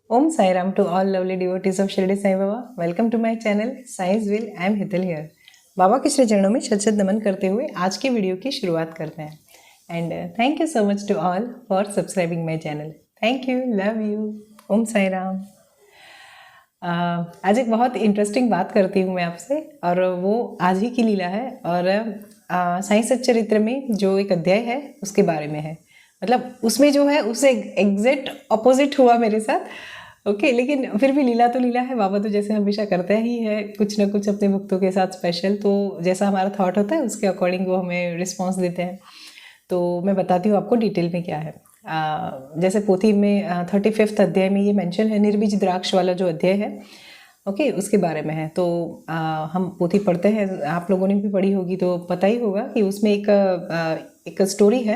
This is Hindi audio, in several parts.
Om Sai Ram to all lovely devotees of Shirdi Sai Baba. Welcome to my channel Science Wheel. I am Hital here. बाबा के श्री चरणों में शत शत नमन करते हुए आज की वीडियो की शुरुआत करते हैं. And thank you so much to all for subscribing my channel. Thank you, love you. Om Sai Ram. आज एक बहुत इंटरेस्टिंग बात करती हूँ मैं आपसे, और वो आज ही की लीला है और साईं सच्चरित्र में जो एक अध्याय है उसके बारे में है. मतलब उसमें जो है उससे एग्जैक्ट अपोजिट हुआ मेरे साथ. ओके, लेकिन फिर भी लीला तो लीला है. बाबा तो जैसे हमेशा करता ही है कुछ ना कुछ अपने भक्तों के साथ स्पेशल. तो जैसा हमारा थॉट होता है उसके अकॉर्डिंग वो हमें रिस्पॉन्स देते हैं. तो मैं बताती हूँ आपको डिटेल में क्या है. जैसे पोथी में 35वें अध्याय में ये मेंशन है, निर्बीज द्राक्ष वाला जो अध्याय है, ओके, उसके बारे में है. तो हम पोथी पढ़ते हैं, आप लोगों ने भी पढ़ी होगी तो पता ही होगा कि उसमें एक स्टोरी है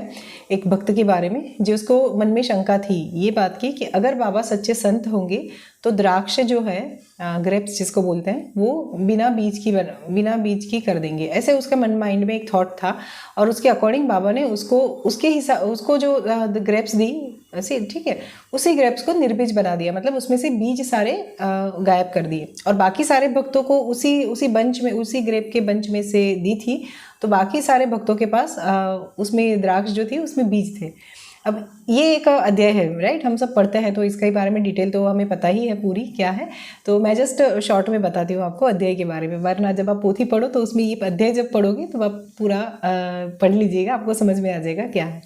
एक भक्त के बारे में जो उसको मन में शंका थी ये बात की कि अगर बाबा सच्चे संत होंगे तो द्राक्ष जो है, ग्रेप्स जिसको बोलते हैं, वो बिना बीज की कर देंगे. ऐसे उसका माइंड में एक थॉट था और उसके अकॉर्डिंग बाबा ने उसको जो ग्रेप्स दी, ऐसे ठीक है, उसी ग्रेप्स को निर्बीज बना दिया. मतलब उसमें से बीज सारे गायब कर दिए और बाकी सारे भक्तों को उसी बंच में, उसी ग्रेप के बंच में से दी थी. तो बाकी सारे भक्तों के पास उसमें द्राक्ष जो थी उसमें बीज थे. अब ये एक अध्याय है, राइट, हम सब पढ़ते हैं तो इसके बारे में डिटेल तो हमें पता ही है पूरी क्या है. तो मैं जस्ट शॉर्ट में बताती हूँ आपको अध्याय के बारे में, वरना जब आप पोथी पढ़ो तो उसमें ये अध्याय जब पढ़ोगे तो आप पूरा पढ़ लीजिएगा, आपको समझ में आ जाएगा क्या है.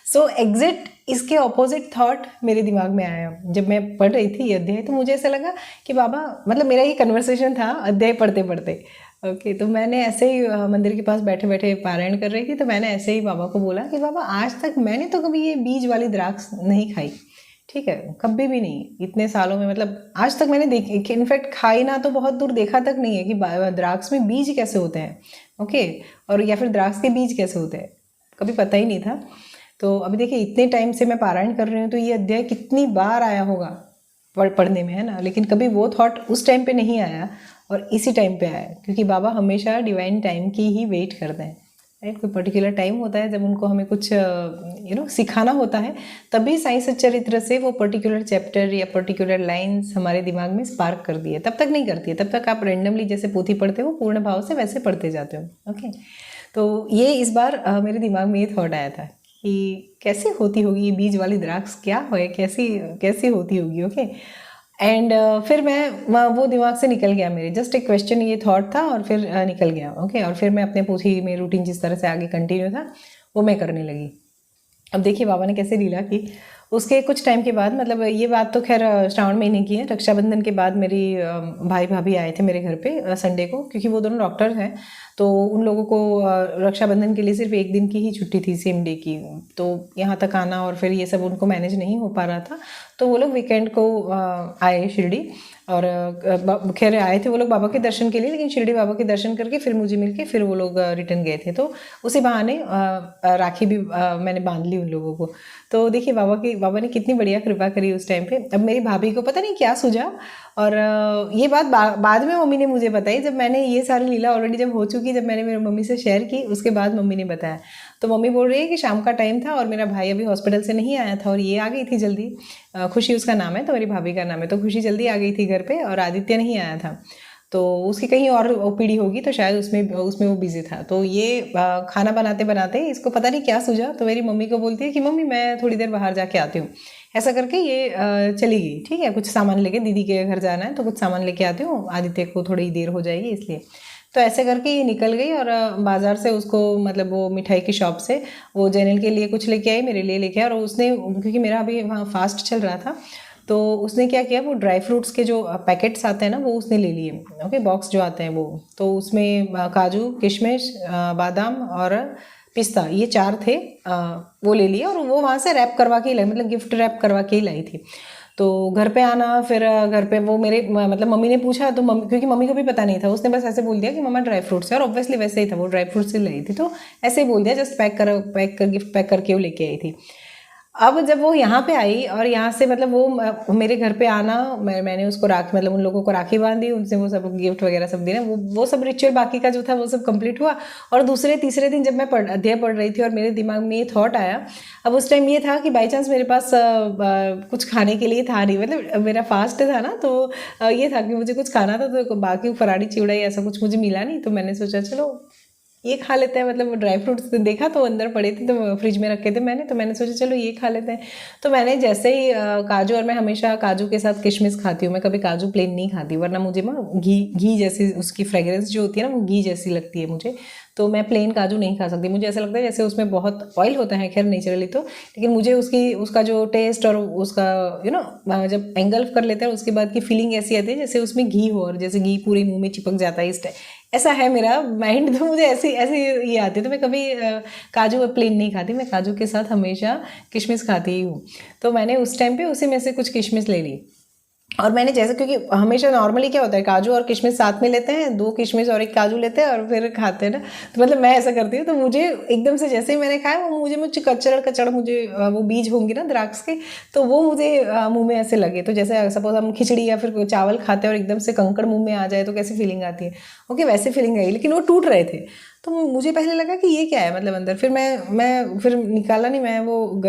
सो एग्जैक्ट इसके ऑपोजिट थॉट मेरे दिमाग में आया जब मैं पढ़ रही थी ये अध्याय. तो मुझे ऐसा लगा कि बाबा, मतलब मेरा ये कन्वर्सेशन था अध्याय पढ़ते पढ़ते. ओके, तो मैंने ऐसे ही मंदिर के पास बैठे बैठे पारायण कर रही थी. तो मैंने ऐसे ही बाबा को बोला कि बाबा, आज तक मैंने तो कभी ये बीज वाली द्राक्ष नहीं खाई. ठीक है, कभी भी नहीं इतने सालों में. मतलब आज तक मैंने देखी, इनफैक्ट खाई ना तो बहुत दूर देखा तक नहीं है कि द्राक्ष में बीज कैसे होते हैं. ओके, और या फिर द्राक्ष के बीज कैसे होते हैं, कभी पता ही नहीं था. तो अभी देखिए, इतने टाइम से मैं पारायण कर रही हूँ तो ये अध्याय कितनी बार आया होगा पढ़ने में, है ना. लेकिन कभी वो थॉट उस टाइम पे नहीं आया और इसी टाइम पे आया, क्योंकि बाबा हमेशा डिवाइन टाइम की ही वेट करते हैं, राइट. कोई पर्टिकुलर टाइम होता है जब उनको हमें कुछ सिखाना होता है, तभी साईं सच्चरित्र से वो पर्टिकुलर चैप्टर या पर्टिकुलर लाइन्स हमारे दिमाग में स्पार्क कर दिए. तब तक नहीं करती है, तब तक आप रैंडमली जैसे पोथी पढ़ते हो पूर्ण भाव से वैसे पढ़ते जाते हो. ओके, तो ये इस बार मेरे दिमाग में ये थॉट आया था कि कैसे होती होगी ये बीज वाली द्राक्ष, क्या है, कैसी होती होगी. ओके, एंड फिर मैं वो दिमाग से निकल गया मेरे, जस्ट एक क्वेश्चन ये थॉट था और फिर निकल गया. ओके, और फिर मैं अपने पोथी में रूटीन जिस तरह से आगे कंटिन्यू था वो मैं करने लगी. अब देखिए बाबा ने कैसे लीला की. उसके कुछ टाइम के बाद, मतलब ये बात तो खैर श्रावण महीने की है, रक्षाबंधन के बाद मेरी भाई भाभी आए थे मेरे घर पे संडे को, क्योंकि वो दोनों डॉक्टर हैं. तो उन लोगों को रक्षाबंधन के लिए सिर्फ एक दिन की ही छुट्टी थी, सेम डे की. तो यहाँ तक आना और फिर ये सब उनको मैनेज नहीं हो पा रहा था. तो वो लोग वीकेंड को आए शिरडी, और खैर आए थे वो लोग बाबा के दर्शन के लिए, लेकिन शिरडी बाबा के दर्शन करके फिर मुझे मिलके फिर वो लोग रिटर्न गए थे. तो उसी बहाने राखी भी मैंने बांध ली उन लोगों को. तो देखिए बाबा ने कितनी बढ़िया कृपा करी उस टाइम पे. अब मेरी भाभी को पता नहीं क्या सूझा, और ये बात बाद में मम्मी ने मुझे बताई, जब मैंने ये सारी लीला ऑलरेडी जब हो चुकी, जब मैंने मेरी मम्मी से शेयर की, उसके बाद मम्मी ने बताया. तो मम्मी बोल रही है कि शाम का टाइम था और मेरा भाई अभी हॉस्पिटल से नहीं आया था और ये आ गई थी जल्दी. खुशी उसका नाम है, तो मेरी भाभी का नाम है. तो खुशी जल्दी आ गई थी घर पे और आदित्य नहीं आया था. तो उसकी कहीं और ओपीडी होगी तो शायद उसमें वो बिजी था. तो ये खाना बनाते बनाते इसको पता नहीं क्या सूझा, तो मेरी मम्मी को बोलती है कि मम्मी मैं थोड़ी देर बाहर जाके आती हूँ. ऐसा करके ये चली गई. ठीक है, कुछ सामान लेके, दीदी के घर जाना है तो कुछ सामान लेके आती हूँ, आदित्य को थोड़ी देर हो जाएगी इसलिए. तो ऐसे करके ये निकल गई और बाज़ार से उसको, मतलब वो मिठाई की शॉप से वो जैनल के लिए कुछ लेके आई, मेरे लिए लेके आई. और उसने, क्योंकि मेरा अभी वहाँ फास्ट चल रहा था, तो उसने क्या किया, वो ड्राई फ्रूट्स के जो पैकेट्स आते हैं ना वो उसने ले लिए. ओके, बॉक्स जो आते हैं वो, तो उसमें काजू, किशमिश, बादाम और पिस्ता, ये 4 थे, वो ले लिए. और वो वहाँ से रैप करवा के ही लाई, मतलब गिफ्ट रैप करवा के ही लाई थी. तो घर पे आना, फिर घर पे वो मेरे, मतलब मम्मी ने पूछा तो क्योंकि मम्मी को भी पता नहीं था, उसने बस ऐसे बोल दिया कि मम्मा ड्राई फ्रूट्स है, और ऑब्वियसली वैसे ही था, वो ड्राई फ्रूट्स से लाई थी. तो ऐसे ही बोल दिया, जस्ट पैक कर गिफ्ट पैक करके वो लेके आई थी. अब जब वो यहाँ पे आई और यहाँ से मतलब वो मेरे घर पे आना, मैंने उसको राखी मतलब उन लोगों को राखी बांधी, उनसे वो सब गिफ्ट वगैरह सब देना, वो सब रिचुअल बाकी का जो था वो सब कंप्लीट हुआ। और दूसरे तीसरे दिन जब मैं अध्याय पढ़ रही थी और मेरे दिमाग में ये थॉट आया, अब उस टाइम ये था कि बाई चांस मेरे पास कुछ खाने के लिए था नहीं, मतलब मेरा फास्ट था ना, तो ये था कि मुझे कुछ खाना था, तो बाकी फराड़ी चिवड़ा ऐसा कुछ मुझे मिला नहीं, तो मैंने सोचा चलो ये खा लेते हैं। मतलब ड्राई फ्रूट्स देखा तो अंदर पड़े थे, तो फ्रिज में रखे थे मैंने, तो मैंने सोचा चलो ये खा लेते हैं। तो मैंने जैसे ही काजू, और मैं हमेशा काजू के साथ किशमिश खाती हूँ, मैं कभी काजू प्लेन नहीं खाती, वरना मुझे ना घी जैसी उसकी फ्रेगरेंस जो होती है ना, वो घी जैसी लगती है मुझे, तो मैं प्लेन काजू नहीं खा सकती। मुझे ऐसा लगता है जैसे उसमें बहुत ऑयल होता है, खैर नेचुरली तो, लेकिन मुझे उसका जो टेस्ट और उसका जब एंगल्फ कर लेते हैं उसके बाद की फीलिंग ऐसी आती है जैसे उसमें घी हो, और जैसे घी पूरे मुंह में चिपक जाता है, इस टाइप ऐसा है मेरा माइंड। तो मुझे ऐसी ऐसी ये आती है, तो मैं कभी काजू प्लेन नहीं खाती, मैं काजू के साथ हमेशा किशमिश खाती ही हूँ। तो मैंने उस टाइम पे उसी में से कुछ किशमिश ले ली, और मैंने जैसे, क्योंकि हमेशा नॉर्मली क्या होता है काजू और किशमिश साथ में लेते हैं, 2 किशमिश और 1 काजू लेते हैं और फिर खाते हैं ना, तो मतलब मैं ऐसा करती हूँ। तो मुझे एकदम से जैसे ही मैंने खाया, वो मुझे कचड़ मुझे वो बीज होंगे ना द्राक्ष के, तो वो मुझे मुंह में ऐसे लगे। तो जैसे सपोज हम खिचड़ी या फिर चावल खाते हैं और एकदम से कंकड़ मुंह में आ जाए तो कैसी फीलिंग आती है, ओके वैसे फीलिंग आई, लेकिन वो टूट रहे थे। तो मुझे पहले लगा कि ये क्या है मतलब अंदर, फिर मैं फिर निकाला नहीं, मैं वो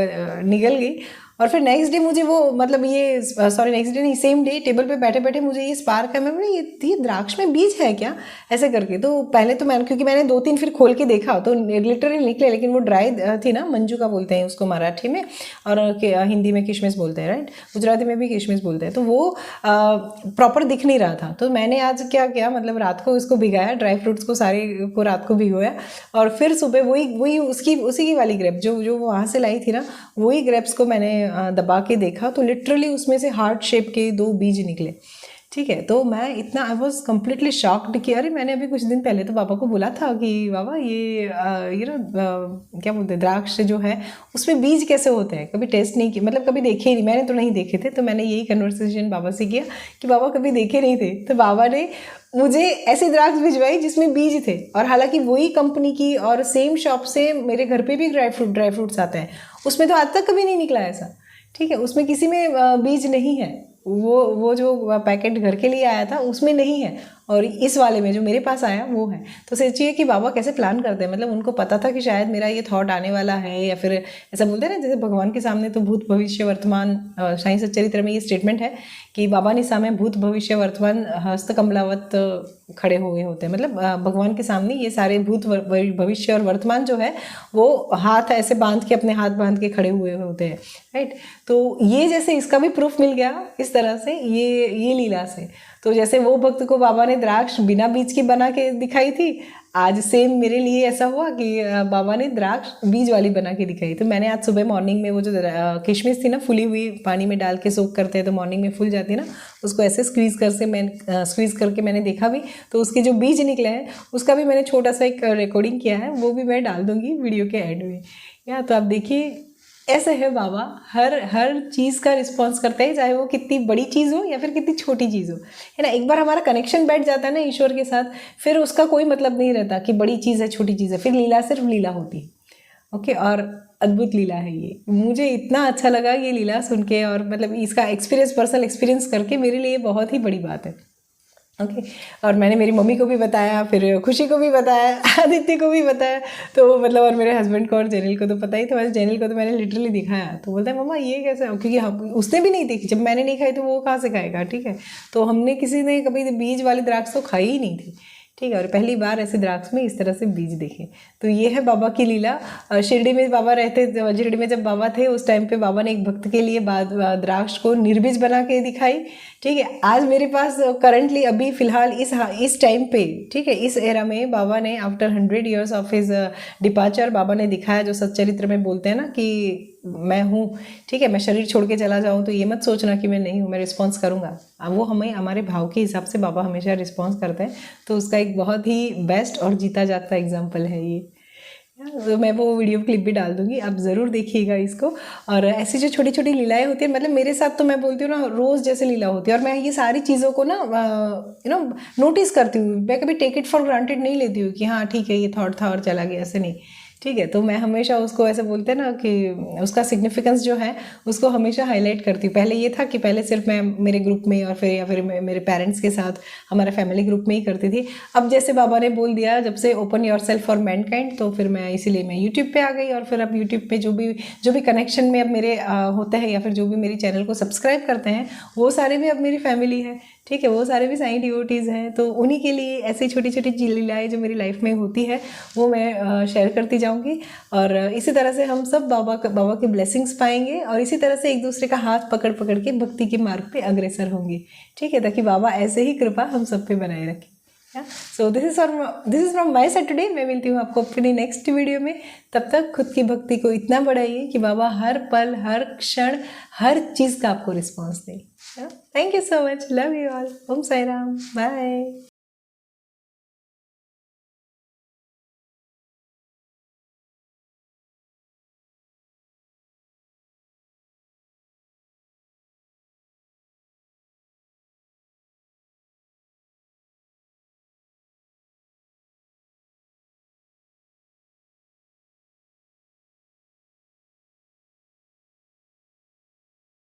निगल गई। और फिर नेक्स्ट डे मुझे वो मतलब ये सॉरी नेक्स्ट डे नहीं, सेम डे टेबल पे बैठे बैठे मुझे ये स्पार्क है, मैं बोली ये द्राक्ष में बीज है क्या, ऐसे करके। तो पहले तो मैंने, क्योंकि मैंने 2-3 फिर खोल के देखा तो लिटरली निकले, लेकिन वो ड्राई थी ना, मंजू का बोलते हैं उसको मराठी में, और हिंदी में किशमिश बोलते हैं, राइट, गुजराती में भी किशमिश बोलते हैं। तो वो प्रॉपर दिख नहीं रहा था। तो मैंने आज क्या किया, मतलब रात को इसको भिगाया, ड्राई फ्रूट्स को सारे को रात को भिगोया, और फिर सुबह वही उसी की वाली ग्रेप जो वहाँ से लाई थी ना, वही ग्रेप्स को मैंने दबा के देखा, तो लिटरली उसमें से हार्ट शेप के 2 बीज निकले। ठीक है, तो मैं इतना आई वॉज कम्प्लीटली शॉक्ड कि अरे मैंने अभी कुछ दिन पहले तो पापा को बोला था कि बाबा ये ना क्या बोलते हैं द्राक्ष जो है उसमें बीज कैसे होते हैं, कभी टेस्ट नहीं किया, मतलब कभी देखे ही नहीं, मैंने तो नहीं देखे थे। तो मैंने यही कन्वर्सेशन बाबा से किया कि बाबा कभी देखे नहीं थे, तो बाबा ने मुझे ऐसी द्राक्ष भिजवाई जिसमें बीज थे, और हालांकि वही कंपनी की और सेम शॉप से मेरे घर पे भी ड्राई फ्रूट्स आते हैं, उसमें तो आज तक कभी नहीं निकला ऐसा। ठीक है, उसमें किसी में बीज नहीं है, वो जो पैकेट घर के लिए आया था उसमें नहीं है, और इस वाले में जो मेरे पास आया वो है। तो सोचिए कि बाबा कैसे प्लान करते हैं, मतलब उनको पता था कि शायद मेरा ये थॉट आने वाला है, या फिर ऐसा बोलते हैं ना जैसे भगवान के सामने तो भूत भविष्य वर्तमान, साईं सच्चरित्र में ये स्टेटमेंट है कि बाबा ने सामने भूत भविष्य वर्तमान हस्त कमलावत खड़े हुए होते हैं, मतलब भगवान के सामने ये सारे भूत भविष्य और वर्तमान जो है वो हाथ ऐसे बांध के, अपने हाथ बांध के खड़े हुए होते हैं, राइट। तो ये जैसे इसका भी प्रूफ मिल गया इस तरह से, ये लीला से। तो जैसे वो भक्त को बाबा ने द्राक्ष बिना बीज की बना के दिखाई थी, आज सेम मेरे लिए ऐसा हुआ कि बाबा ने द्राक्ष बीज वाली बना के दिखाई। तो मैंने आज सुबह मॉर्निंग में वो जो किशमिश थी ना फुली हुई, पानी में डाल के सोक करते हैं तो मॉर्निंग में फूल जाती है ना, उसको ऐसे स्क्वीज़ करके मैंने देखा भी, तो उसके जो बीज निकले हैं उसका भी मैंने छोटा सा एक रिकॉर्डिंग किया है, वो भी मैं डाल दूँगी वीडियो के एंड में। या तो आप देखिए ऐसे है बाबा, हर चीज़ का रिस्पॉन्स करते हैं, चाहे वो कितनी बड़ी चीज़ हो या फिर कितनी छोटी चीज़ हो, है ना। एक बार हमारा कनेक्शन बैठ जाता है ना ईश्वर के साथ, फिर उसका कोई मतलब नहीं रहता कि बड़ी चीज़ है छोटी चीज़ है, फिर लीला सिर्फ लीला होती है। ओके, और अद्भुत लीला है ये, मुझे इतना अच्छा लगा ये लीला सुन के, और मतलब इसका पर्सनल एक्सपीरियंस करके मेरे लिए बहुत ही बड़ी बात है। ओके, और मैंने मेरी मम्मी को भी बताया, फिर खुशी को भी बताया, आदित्य को भी बताया, तो मतलब और मेरे हस्बैंड को और जेनिल को तो पता ही था। वैसे जेनिल को तो मैंने लिटरली दिखाया, तो बोलता है मम्मा ये कैसे, क्योंकि हम उसने भी नहीं देखी, जब मैंने नहीं खाई तो वो कहाँ से खाएगा। ठीक है, तो हमने किसी ने कभी बीज वाली द्राक्ष तो खाई ही नहीं थी। ठीक है, और पहली बार ऐसे द्राक्ष में इस तरह से बीज देखे। तो ये है बाबा की लीला। शिरडी में बाबा रहते, शिरडी में जब बाबा थे उस टाइम पे बाबा ने एक भक्त के लिए द्राक्ष को निर्बीज बना के दिखाई। ठीक है, आज मेरे पास करंटली अभी फ़िलहाल इस टाइम पे, ठीक है, इस एरा में बाबा ने after 100 years of his departure बाबा ने दिखाया, जो सच्चरित्र में बोलते हैं ना कि मैं हूँ। ठीक है, मैं शरीर छोड़ के चला जाऊँ तो ये मत सोचना कि मैं नहीं हूँ, मैं रिस्पॉन्स करूँगा। वो हमें हमारे भाव के हिसाब से बाबा हमेशा रिस्पॉन्स करते हैं। तो उसका एक बहुत ही बेस्ट और जीता जागता एग्जाम्पल है ये। तो मैं वो वीडियो क्लिप भी डाल दूंगी, आप ज़रूर देखिएगा इसको। और ऐसी जो छोटी छोटी लीलाएं होती हैं, मतलब मेरे साथ तो मैं बोलती हूँ ना रोज़ जैसे लीला होती है, और मैं ये सारी चीज़ों को ना नोटिस करती हूँ। मैं कभी टेक इट फॉर ग्रांटेड नहीं लेती हूँ कि हाँ ठीक है ये थॉट था और चला गया, ऐसे नहीं। ठीक है। तो मैं हमेशा उसको ऐसे बोलते हैं ना कि उसका सिग्निफिकेंस जो है उसको हमेशा हाईलाइट करती हूँ। पहले ये था कि पहले सिर्फ मैं मेरे ग्रुप में और फिर या फिर मेरे पेरेंट्स के साथ हमारा फैमिली ग्रुप में ही करती थी। अब जैसे बाबा ने बोल दिया जब से open your self for Mankind, तो फिर मैं इसीलिए मैं यूट्यूब पे आ गई। और फिर अब यूट्यूब पे जो भी कनेक्शन में अब मेरे होते हैं या फिर जो भी मेरी चैनल को सब्सक्राइब करते हैं वो सारे भी अब मेरी फैमिली है। ठीक है, वो सारे भी साईं डिवोटीज़ हैं। तो उन्हीं के लिए ऐसी छोटी छोटी लीलाएँ जो मेरी लाइफ में होती है वो मैं शेयर करती जाऊंगी। और इसी तरह से हम सब बाबा के ब्लेसिंग्स पाएंगे और इसी तरह से एक दूसरे का हाथ पकड़ पकड़ के भक्ति के मार्ग पे अग्रसर होंगे। ठीक है, ताकि बाबा ऐसे ही कृपा हम सब पे बनाए रखें। So this is from my side today. मैं मिलती हूँ आपको अपनी नेक्स्ट वीडियो में। तब तक खुद की भक्ति को इतना बढ़ाइए कि बाबा हर पल हर क्षण हर चीज़ का आपको रिस्पॉन्स दे। Thank you so much, love you all, Om Sai Ram, bye.